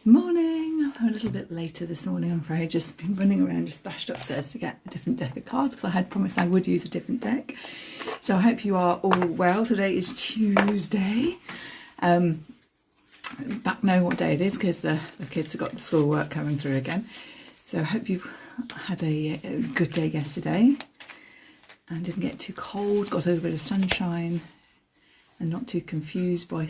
Morning. I'm a little bit later this morning, I'm afraid. Just been running around, just dashed upstairs to get a different deck of cards because I had promised I would use a different deck. So I hope you are all well. Today is Tuesday. Back knowing what day it is because the kids have got the schoolwork coming through again. So I hope you've had a good day yesterday and didn't get too cold, got a little bit of sunshine and not too confused by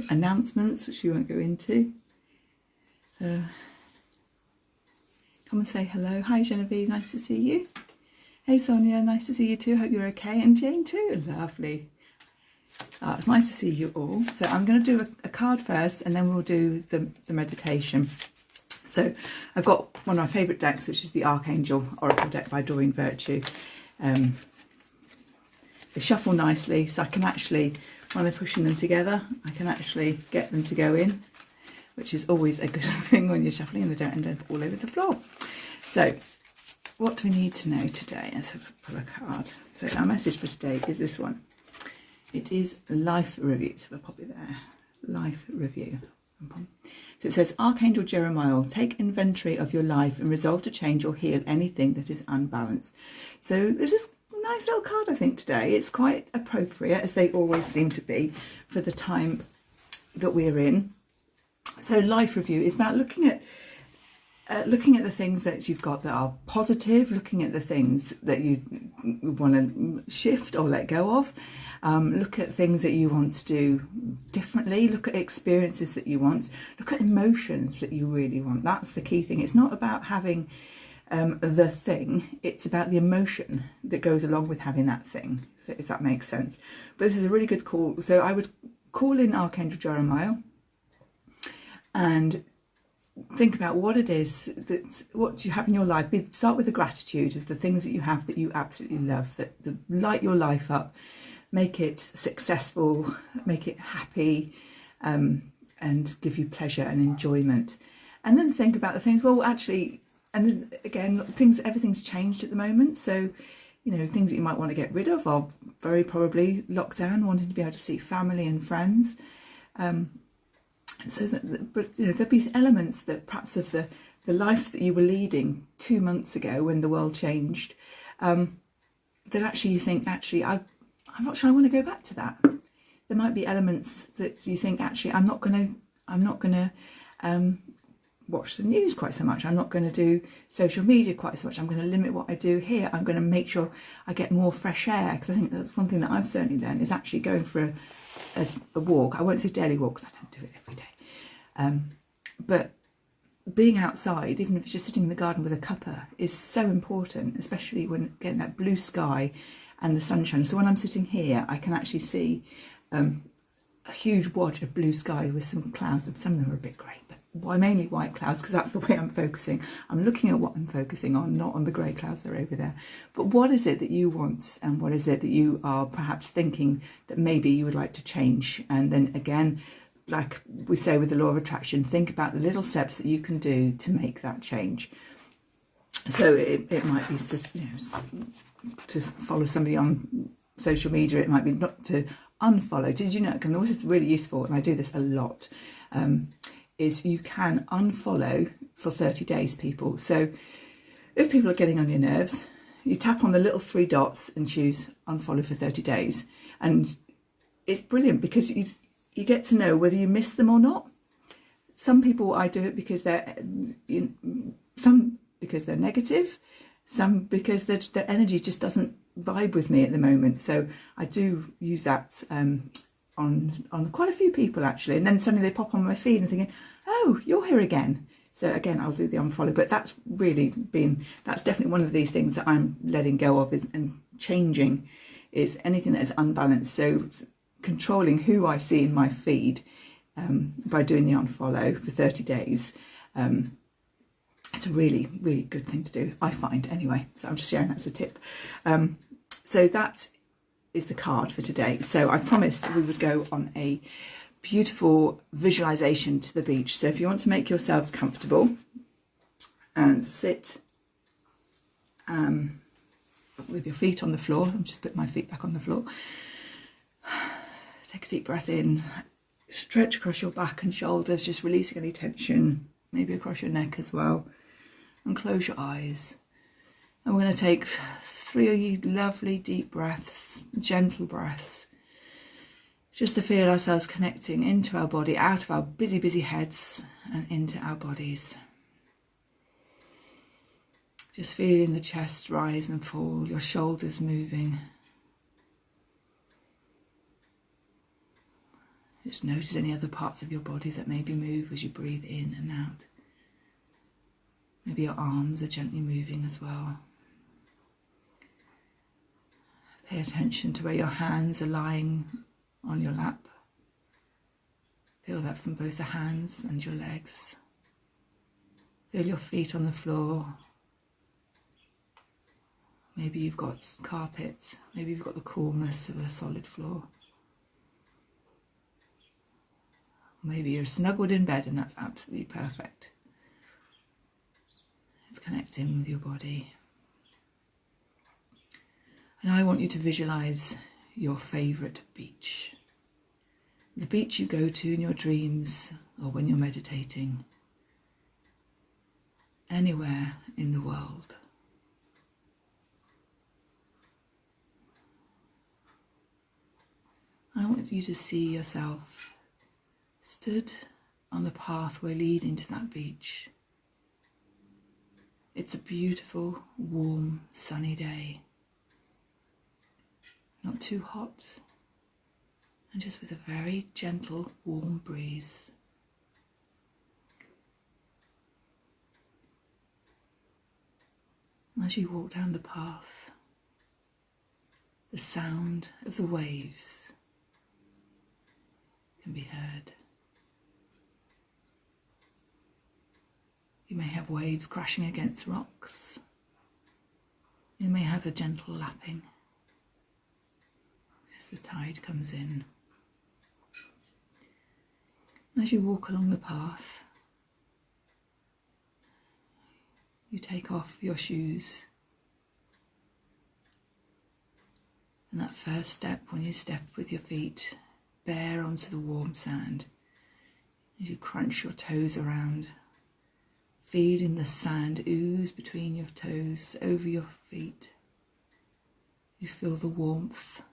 announcements, which we won't go into. So come and say hello. Hi Genevieve, nice to see you. Hey Sonia, nice to see you too. Hope you're okay. And Jane too, lovely. It's nice to see you all. So I'm going to do a card first and then we'll do the meditation. So I've got one of my favourite decks, which is the Archangel Oracle deck by Doreen Virtue. They shuffle nicely, so I can actually, when I'm pushing them together, I can actually get them to go in, which is always a good thing when you're shuffling and they don't end up all over the floor. So what do we need to know today? Let's pull a card. So our message for today is this one. It is life review. So we'll pop it there. Life review. So it says, Archangel Jeremiah, take inventory of your life and resolve to change or heal anything that is unbalanced. So there's just a nice little card, I think, today. It's quite appropriate, as they always seem to be, for the time that we're in. So life review is about looking at the things that you've got that are positive, looking at the things that you want to shift or let go of, look at things that you want to do differently, look at experiences that you want, look at emotions that you really want. That's the key thing. It's not about having the thing, it's about the emotion that goes along with having that thing, so if that makes sense. But this is a really good call. So I would call in Archangel Jeremiah and think about what it is what you have in your life. Start with the gratitude of the things that you have that you absolutely love, that light your life up, make it successful, make it happy, and give you pleasure and enjoyment. And then think about the things, well, actually, and then again, everything's changed at the moment. So, you know, things that you might want to get rid of are very probably lockdown, wanting to be able to see family and friends. So but you know, there'll be elements that perhaps of the life that you were leading 2 months ago when the world changed, that actually you think, actually, I'm not sure I want to go back to that. There might be elements that you think, actually, I'm not going to watch the news quite so much. I'm not going to do social media quite so much. I'm going to limit what I do here. I'm going to make sure I get more fresh air, because I think that's one thing that I've certainly learned is actually going for a walk. I won't say daily walk because I don't do it every day. But being outside, even if it's just sitting in the garden with a cuppa, is so important, especially when getting that blue sky and the sunshine. So when I'm sitting here, I can actually see a huge wad of blue sky with some clouds. Some of them are a bit grey, but mainly white clouds, because that's the way I'm focusing. I'm looking at what I'm focusing on, not on the grey clouds that are over there. But what is it that you want, and what is it that you are perhaps thinking that maybe you would like to change? And then again, like we say with the law of attraction, think about the little steps that you can do to make that change. So it might be just, you know, to follow somebody on social media. It might be not to unfollow. Did you know, and this is really useful, and I do this a lot, is you can unfollow for 30 days people. So if people are getting on your nerves, you tap on the little 3 dots and choose unfollow for 30 days. And it's brilliant because you get to know whether you miss them or not. Some people, I do it because because they're negative, some because their energy just doesn't vibe with me at the moment. So I do use that on quite a few people actually. And then suddenly they pop on my feed and thinking, oh, you're here again. So again, I'll do the unfollow. But that's definitely one of these things that I'm letting go of and changing, is anything that is unbalanced. So controlling who I see in my feed by doing the unfollow for 30 days. It's a really, really good thing to do, I find, anyway. So I'm just sharing that as a tip. So that is the card for today. So I promised we would go on a beautiful visualization to the beach. So if you want to make yourselves comfortable and sit with your feet on the floor, I'll just put my feet back on the floor. Take a deep breath in Stretch across your back and shoulders, just releasing any tension, maybe across your neck as well. And close your eyes. And we're going to take 3 lovely deep breaths, gentle breaths, just to feel ourselves connecting into our body, out of our busy, busy heads and into our bodies. Just feeling the chest rise and fall, your shoulders moving. Just notice any other parts of your body that maybe move as you breathe in and out. Maybe your arms are gently moving as well. Pay attention to where your hands are lying on your lap. Feel that from both the hands and your legs. Feel your feet on the floor. Maybe you've got carpet. Maybe you've got the coolness of a solid floor. Maybe you're snuggled in bed and that's absolutely perfect. It's connecting with your body. And I want you to visualize your favourite beach. The beach you go to in your dreams or when you're meditating. Anywhere in the world. I want you to see yourself stood on the pathway leading to that beach. It's a beautiful, warm, sunny day. Not too hot, and just with a very gentle, warm breeze. As you walk down the path, the sound of the waves can be heard. You may have waves crashing against rocks. You may have the gentle lapping as the tide comes in. As you walk along the path, you take off your shoes. And that first step, when you step with your feet bare onto the warm sand, as you crunch your toes around, feeling the sand ooze between your toes, over your feet. You feel the warmth of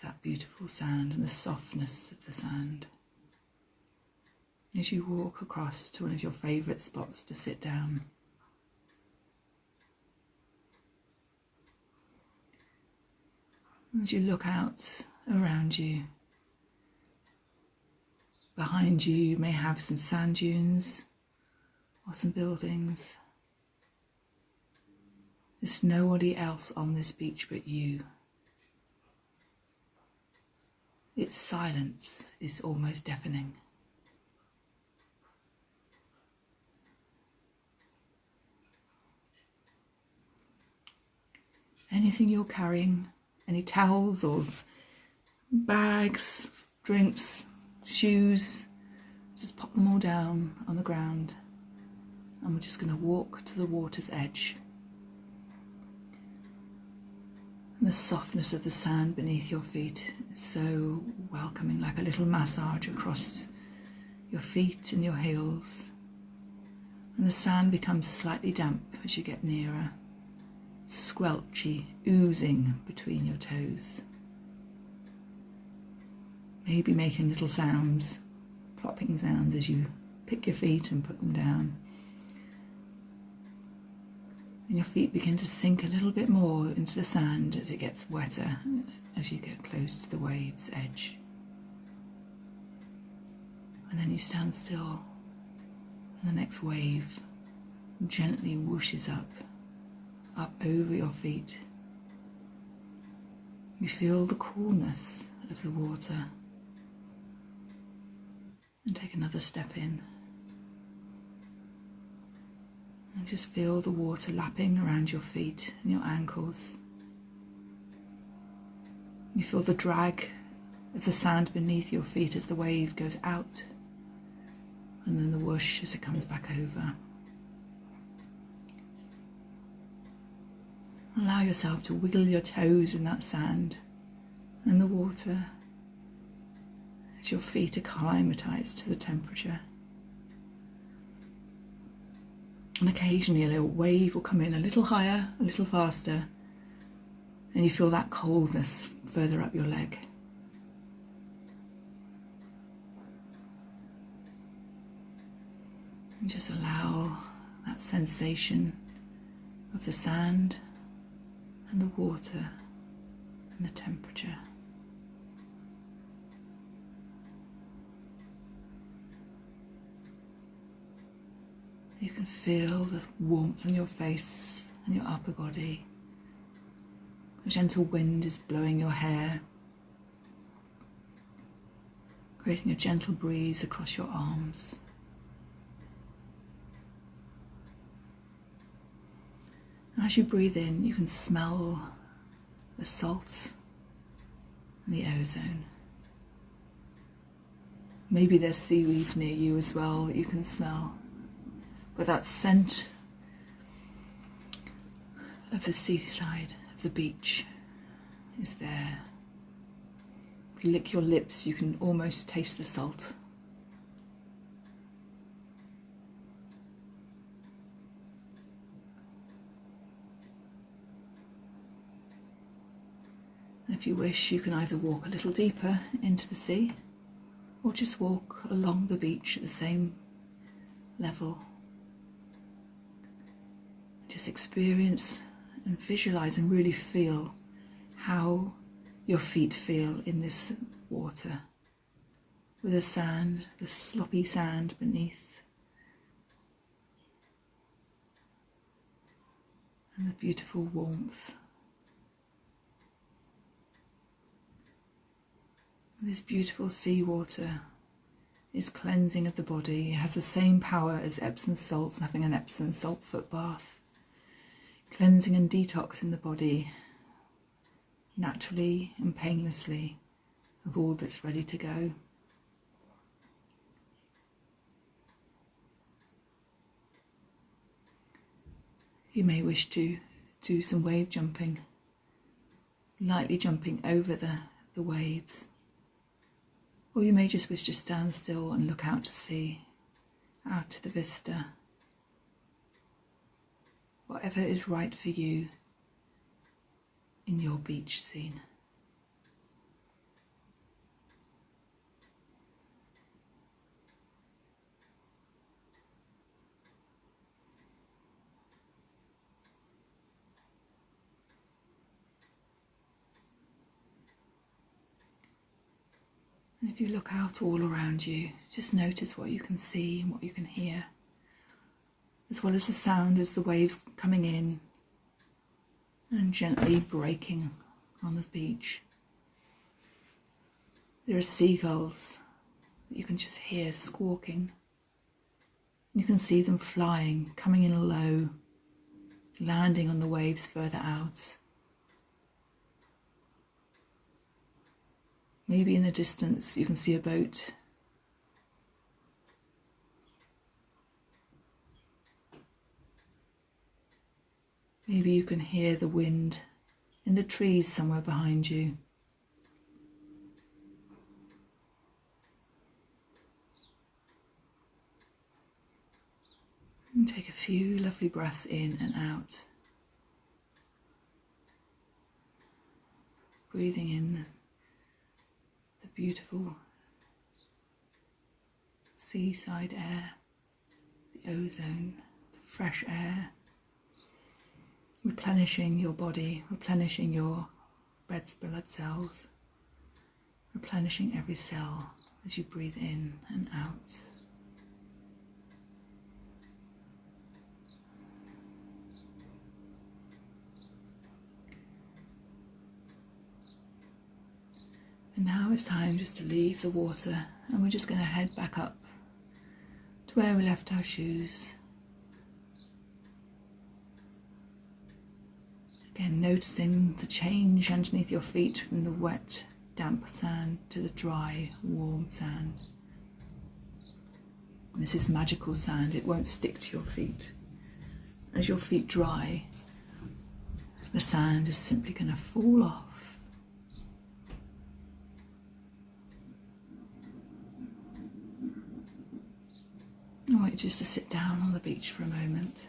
that beautiful sand and the softness of the sand. As you walk across to one of your favourite spots to sit down. As you look out around you, behind you, you may have some sand dunes or some buildings. There's nobody else on this beach but you. Its silence is almost deafening. Anything you're carrying, any towels or bags, drinks, shoes, just pop them all down on the ground. And we're just going to walk to the water's edge. And the softness of the sand beneath your feet is so welcoming, like a little massage across your feet and your heels. And the sand becomes slightly damp as you get nearer, squelchy, oozing between your toes. Maybe making little sounds, plopping sounds as you pick your feet and put them down. And your feet begin to sink a little bit more into the sand as it gets wetter, as you get close to the wave's edge. And then you stand still, and the next wave gently whooshes up over your feet. You feel the coolness of the water. And take another step in. And just feel the water lapping around your feet and your ankles. You feel the drag of the sand beneath your feet as the wave goes out, and then the whoosh as it comes back over. Allow yourself to wiggle your toes in that sand and the water, as your feet acclimatise to the temperature. And occasionally a little wave will come in a little higher, a little faster, and you feel that coldness further up your leg. And just allow that sensation of the sand and the water and the temperature. You can feel the warmth on your face and your upper body. A gentle wind is blowing your hair, creating a gentle breeze across your arms. And as you breathe in, you can smell the salt and the ozone. Maybe there's seaweed near you as well that you can smell. But that scent of the seaside, of the beach, is there. If you lick your lips, you can almost taste the salt. And if you wish, you can either walk a little deeper into the sea or just walk along the beach at the same level. Just experience and visualize and really feel how your feet feel in this water, with the sand, the sloppy sand beneath, and the beautiful warmth. This beautiful seawater is cleansing of the body. It has the same power as Epsom salts, having an Epsom salt foot bath. Cleansing and detoxing the body naturally and painlessly of all that's ready to go. You may wish to do some wave jumping, lightly jumping over the waves. Or you may just wish to stand still and look out to sea, out to the vista. Whatever is right for you in your beach scene. And if you look out all around you, just notice what you can see and what you can hear, as well as the sound as the waves coming in and gently breaking on the beach. There are seagulls that you can just hear squawking. You can see them flying, coming in low, landing on the waves further out. Maybe in the distance you can see a boat. Maybe you can hear the wind in the trees somewhere behind you. And take a few lovely breaths in and out. Breathing in the beautiful seaside air, the ozone, the fresh air. Replenishing your body, replenishing your red blood cells, replenishing every cell as you breathe in and out. And now it's time just to leave the water, and we're just going to head back up to where we left our shoes. Again, noticing the change underneath your feet from the wet, damp sand to the dry, warm sand. And this is magical sand, it won't stick to your feet. As your feet dry, the sand is simply going to fall off. I want you just to sit down on the beach for a moment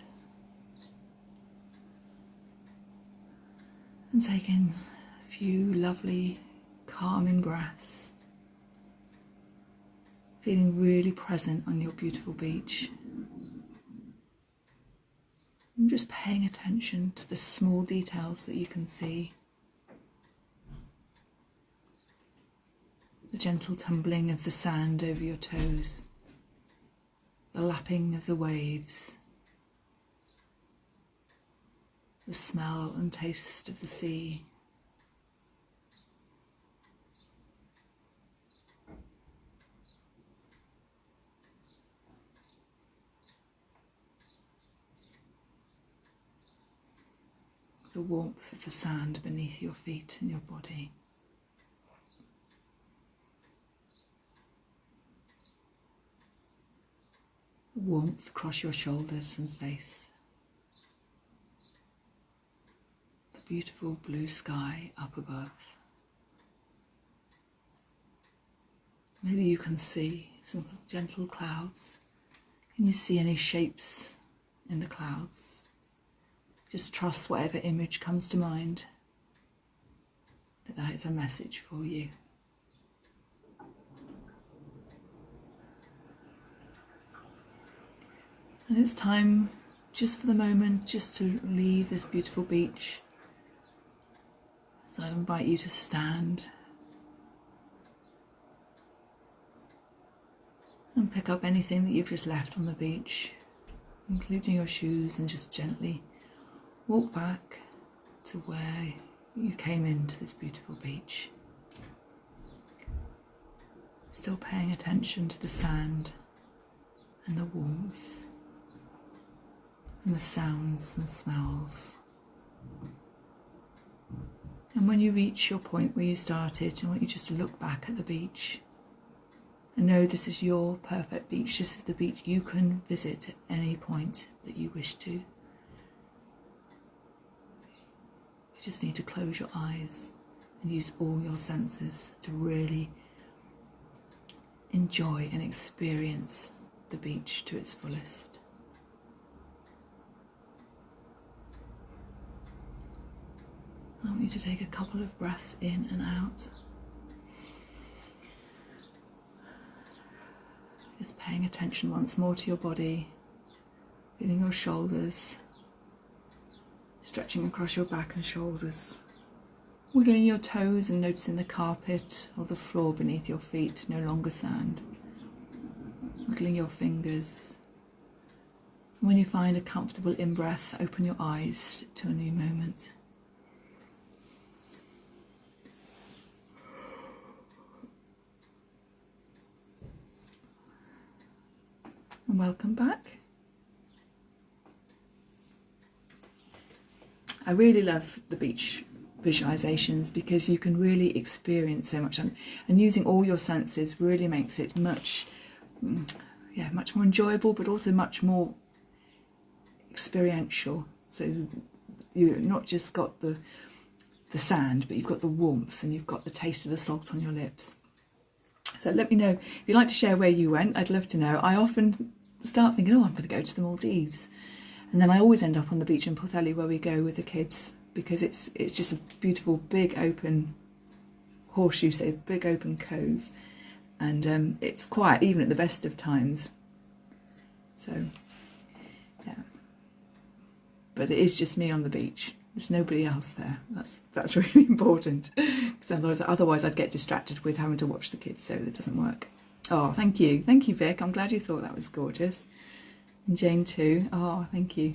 and take in a few lovely, calming breaths, feeling really present on your beautiful beach. And just paying attention to the small details that you can see. The gentle tumbling of the sand over your toes, the lapping of the waves, the smell and taste of the sea. The warmth of the sand beneath your feet and your body. The warmth across your shoulders and face. The beautiful blue sky up above. Maybe you can see some gentle clouds. Can you see any shapes in the clouds? Just trust whatever image comes to mind, that is a message for you. And it's time, just for the moment, just to leave this beautiful beach. So I invite you to stand and pick up anything that you've just left on the beach, including your shoes, and just gently walk back to where you came into this beautiful beach. Still paying attention to the sand and the warmth and the sounds and smells. And when you reach your point where you started, I want you just to look back at the beach and know this is your perfect beach. This is the beach you can visit at any point that you wish to. You just need to close your eyes and use all your senses to really enjoy and experience the beach to its fullest. I want you to take a couple of breaths in and out. Just paying attention once more to your body, feeling your shoulders, stretching across your back and shoulders, wiggling your toes and noticing the carpet or the floor beneath your feet, no longer sand, wiggling your fingers. And when you find a comfortable in-breath, open your eyes to a new moment. And welcome back. I really love the beach visualizations because you can really experience so much, and using all your senses really makes it much more enjoyable, but also much more experiential. So you've not just got the sand, but you've got the warmth and you've got the taste of the salt on your lips. So let me know if you'd like to share where you went. I'd love to know. I often start thinking, oh, I'm going to go to the Maldives. And then I always end up on the beach in Porthelly where we go with the kids, because it's just a beautiful big open horseshoe, so big open cove. And it's quiet even at the best of times. So, yeah. But it is just me on the beach. There's nobody else there. That's really important, because otherwise I'd get distracted with having to watch the kids, so it doesn't work. Oh, thank you, Vic. I'm glad you thought that was gorgeous, and Jane too. Oh, thank you.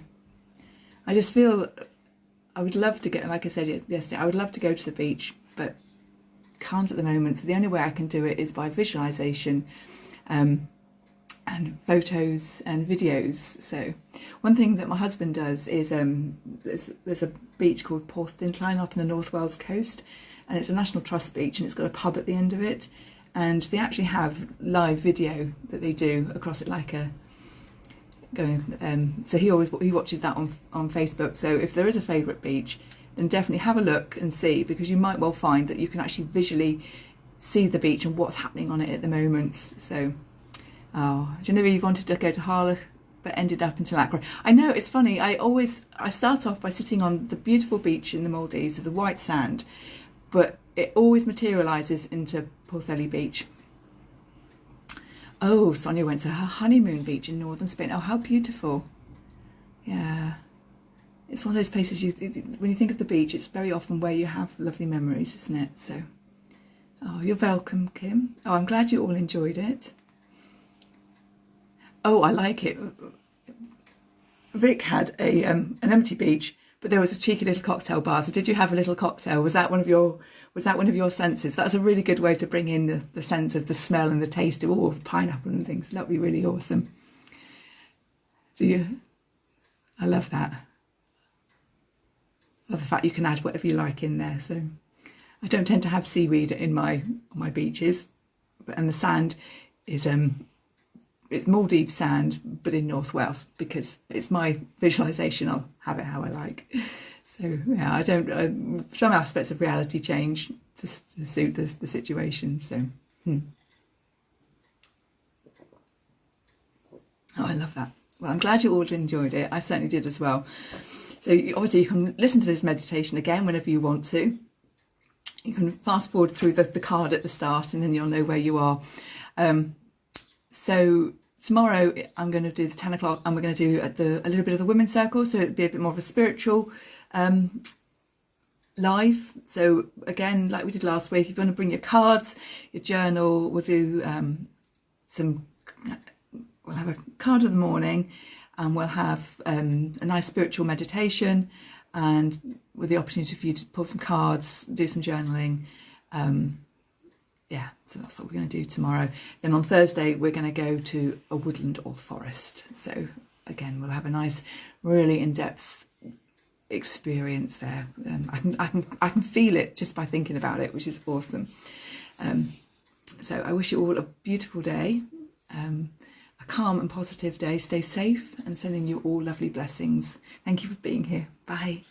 I just feel I would love to go. Like I said yesterday, I would love to go to the beach, but can't at the moment. So the only way I can do it is by visualization, and photos and videos. So one thing that my husband does is there's a beach called Porth Incline up in the North Wales coast, and it's a National Trust beach, and it's got a pub at the end of it, and they actually have live video that they do across it, like a going. So he watches that on Facebook. So if there is a favourite beach, then definitely have a look and see, because you might well find that you can actually visually see the beach and what's happening on it at the moment. So Oh, Genevieve wanted to go to Harlech but ended up in Tulacra. I know, it's funny. I start off by sitting on the beautiful beach in the Maldives with the white sand, but it always materialises into Porthelly Beach. Oh, Sonia went to her honeymoon beach in northern Spain. Oh, how beautiful. Yeah. It's one of those places when you think of the beach, it's very often where you have lovely memories, isn't it? So, oh, you're welcome, Kim. Oh, I'm glad you all enjoyed it. Oh, I like it. Vic had an empty beach, but there was a cheeky little cocktail bar. So did you have a little cocktail? Was that one of your senses? That's a really good way to bring in the sense of the smell and the taste of all pineapple and things. That would be really awesome. So I love that. I love the fact you can add whatever you like in there. So I don't tend to have seaweed in my beaches, and the sand is it's Maldives sand, but in North Wales, because it's my visualisation. I'll have it how I like. So yeah, I don't. Some aspects of reality change to suit the situation. So, oh, I love that. Well, I'm glad you all enjoyed it. I certainly did as well. So obviously you can listen to this meditation again whenever you want to. You can fast forward through the card at the start, and then you'll know where you are. So tomorrow I'm going to do the 10 o'clock, and we're going to do a little bit of the women's circle, so it'll be a bit more of a spiritual live. So again, like we did last week, if you want to bring your cards, your journal, we'll do we'll have a card of the morning, and we'll have a nice spiritual meditation, and with the opportunity for you to pull some cards, do some journaling. Yeah, so that's what we're going to do tomorrow. Then on Thursday, we're going to go to a woodland or forest. So again, we'll have a nice, really in-depth experience there. I can feel it just by thinking about it, which is awesome. So I wish you all a beautiful day, a calm and positive day. Stay safe, and sending you all lovely blessings. Thank you for being here. Bye.